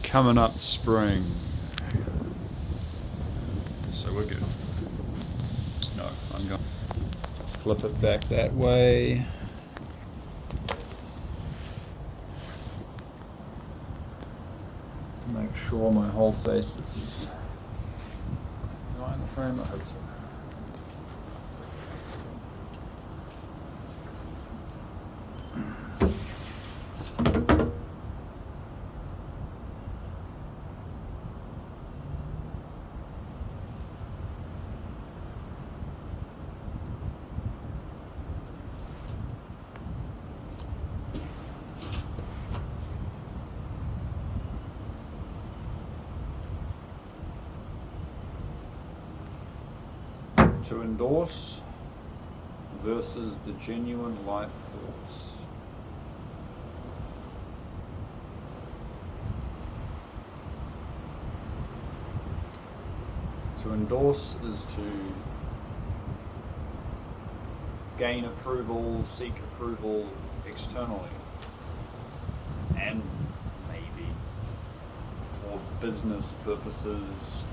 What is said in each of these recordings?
coming up spring. So we're good. No, I'm going to flip it back that way. Make sure my whole face is right in the frame. I hope so. To endorse versus the genuine life force. To endorse is to gain approval, seek approval externally, and maybe for business purposes.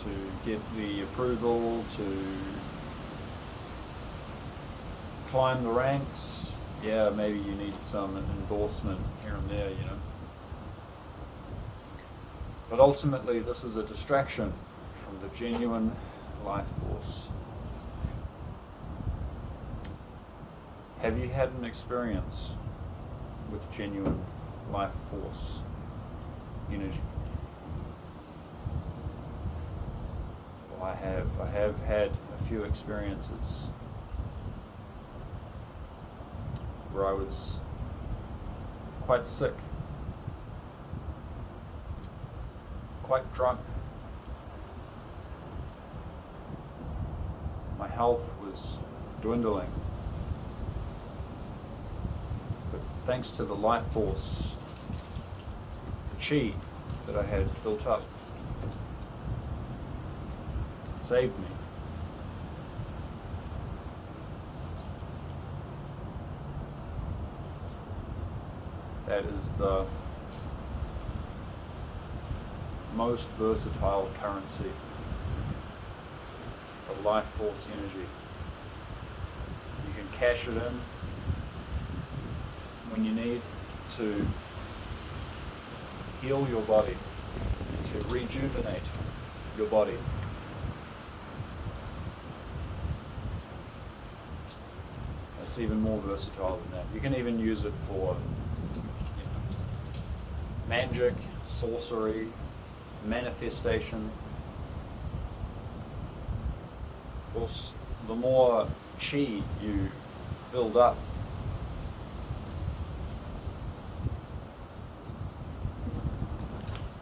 To get the approval to climb the ranks, yeah, maybe you need some endorsement here and there, you know. But ultimately, this is a distraction from the genuine life force. Have you had an experience with genuine life force energy? I have had a few experiences where I was quite sick, quite drunk. My health was dwindling. But thanks to the life force, the chi that I had built up, saved me. That is the most versatile currency, the life force energy. You can cash it in when you need to heal your body, to rejuvenate your body. It's even more versatile than that. You can even use it for magic, sorcery, manifestation. Of course, the more chi you build up,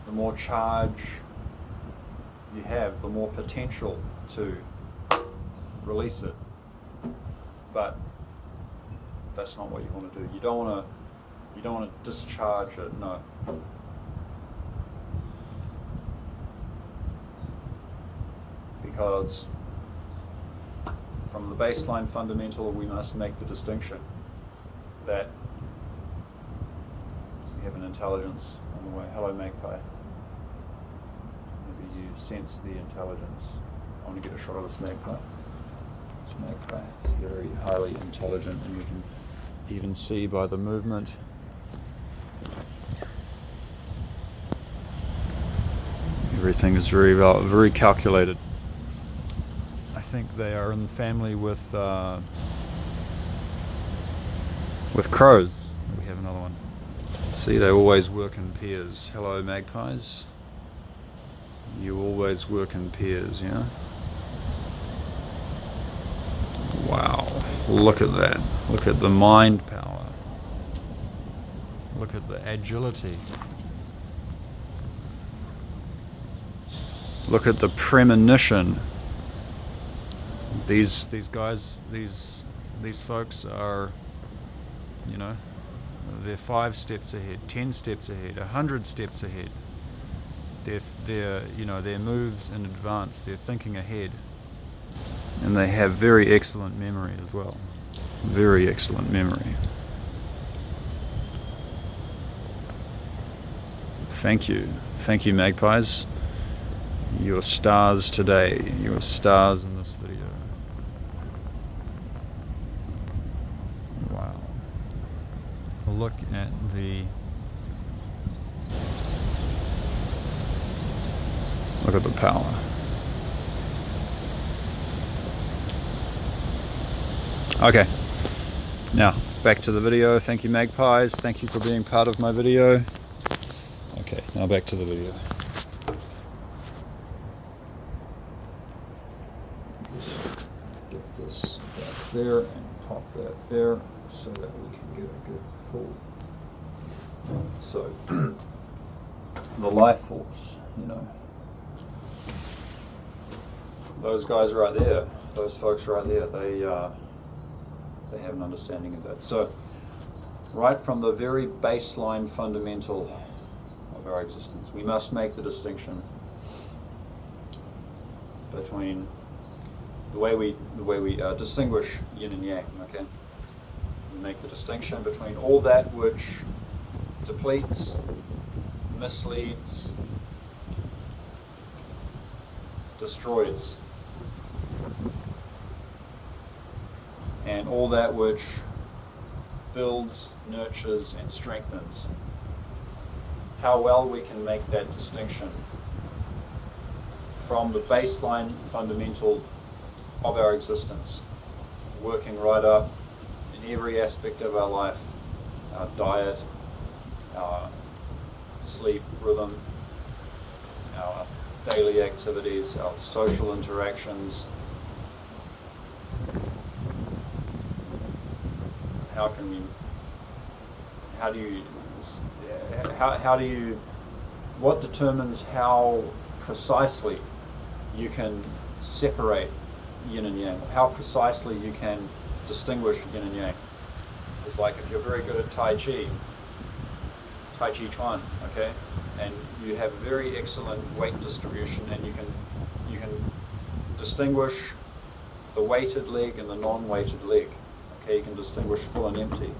the more charge you have, the more potential to release it. But that's not what you want to do. You don't want to discharge it, no. Because from the baseline fundamental, we must make the distinction that we have an intelligence on the way. Hello, Magpie. Maybe you sense the intelligence. I want to get a shot of this magpie. This magpie is very highly intelligent, and you can even see by the movement. Everything is very calculated. I think they are in the family with crows. We have another one. See, they always work in pairs. Hello, magpies. You always work in pairs, yeah? Wow, look at that. Look at the mind power. Look at the agility. Look at the premonition. These guys, these folks are, you know, they're 5 steps ahead, 10 steps ahead, 100 steps ahead. Their moves in advance. They're thinking ahead. And they have very excellent memory as well. Very excellent memory. Thank you. Thank you, magpies. You're stars today. You're stars in this video. Wow. Look at the... Look at the power. Okay. Now, back to the video. Thank you, magpies. Thank you for being part of my video. Okay, now back to the video. Just get this back there and pop that there so that we can get a good full. So, the life force, you know. Those guys right there, those folks right there, they have an understanding of that. So, right from the very baseline fundamental of our existence, we must make the distinction between the way we distinguish yin and yang. Okay, we make the distinction between all that which depletes, misleads, destroys, and all that which builds, nurtures, and strengthens. How well we can make that distinction from the baseline fundamental of our existence, working right up in every aspect of our life, our diet, our sleep rhythm, our daily activities, our social interactions. What determines how precisely you can separate yin and yang, how precisely you can distinguish yin and yang? It's like if you're very good at Tai Chi Chuan, okay, and you have very excellent weight distribution, and you can distinguish the weighted leg and the non-weighted leg. Okay, you can distinguish full and empty.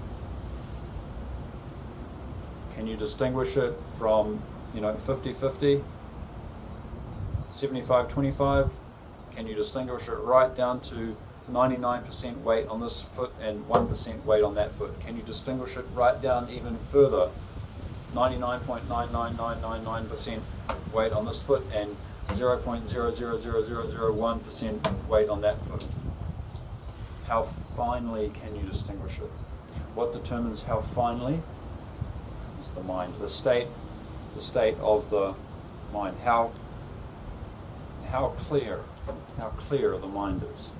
Can you distinguish it from, 50-50, 75-25? Can you distinguish it right down to 99% weight on this foot and 1% weight on that foot? Can you distinguish it right down even further, 99.99999% weight on this foot and 0.000001% weight on that foot? How finely can you distinguish it? What determines how finely? It's the mind, the state of the mind. How clear the mind is.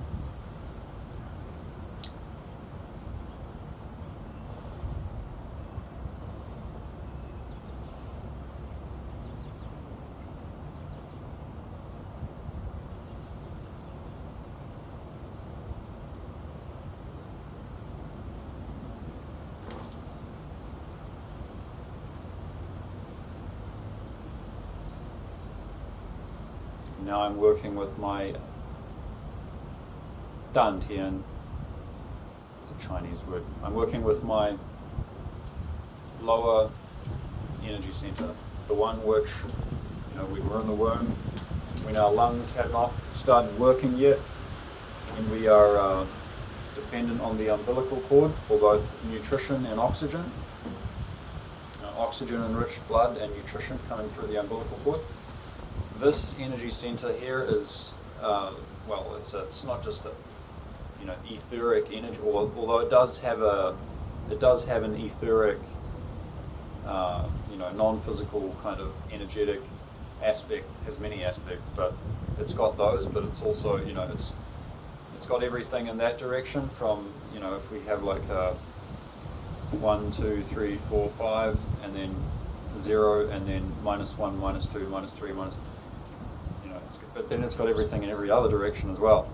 Now I'm working with my Dantian, it's a Chinese word. I'm working with my lower energy center, the one which, we were in the womb when our lungs had not started working yet, and we are dependent on the umbilical cord for both nutrition and oxygen. Oxygen-enriched blood and nutrition coming through the umbilical cord. This energy center here is, it's not just a, etheric energy. Although it does have an etheric, non-physical kind of energetic aspect. Has many aspects, but it's got those. But it's also, it's got everything in that direction. From, if we have like a 1, 2, 3, 4, 5, and then 0, and then -1, -2, -3, but then it's got everything in every other direction as well.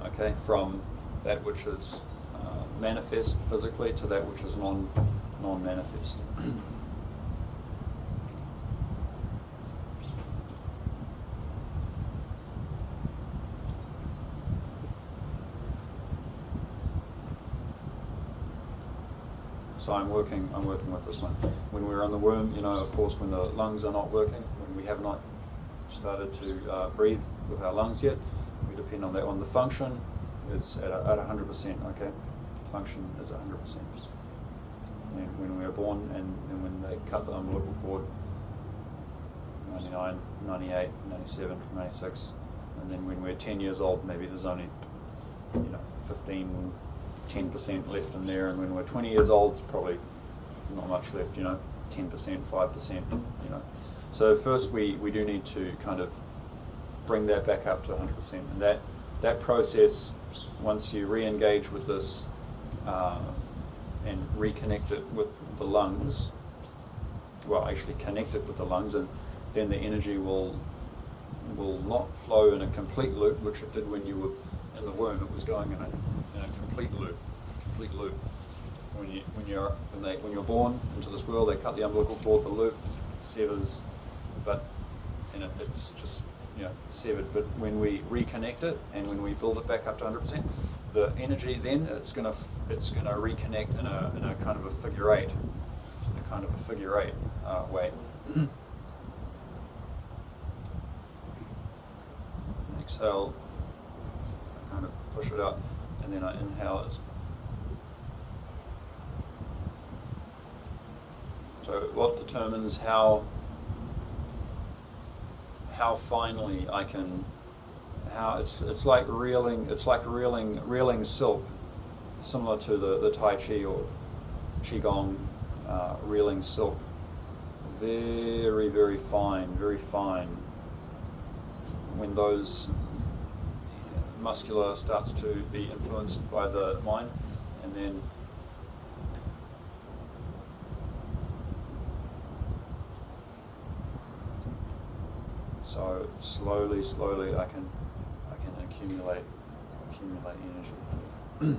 Okay, from that which is manifest physically to that which is non-manifest. So I'm working with this one. When we're on the worm, you know, of course, when the lungs are not working, when we have not started to breathe with our lungs yet, we depend on that one. The function is at 100%. Okay, function is 100%. And when we are born, and when they cut the umbilical cord, 99, 98, 97, 96, and then when we're 10 years old, maybe there's only, you know, 15, 10% left in there, and when we're 20 years old, it's probably not much left, you know, 10%, 5%, you know. So first we do need to kind of bring that back up to 100%, and that process, once you re-engage with this and reconnect it with the lungs, well, actually connect it with the lungs, and then the energy will not flow in a complete loop, which it did when you were in the womb. It was going in a complete loop. When you're born into this world, they cut the umbilical cord, the loop severs, and it's just, you know, severed. But when we reconnect it and when we build it back up to 100%, the energy then it's gonna reconnect in a kind of a figure eight, way. Exhale, I kind of push it out, and then I inhale. So what determines how finely I can, it's like reeling silk, similar to the Tai Chi or Qigong, reeling silk. Very, very fine, very fine. When those muscular starts to be influenced by the mind, and then so slowly I can accumulate energy.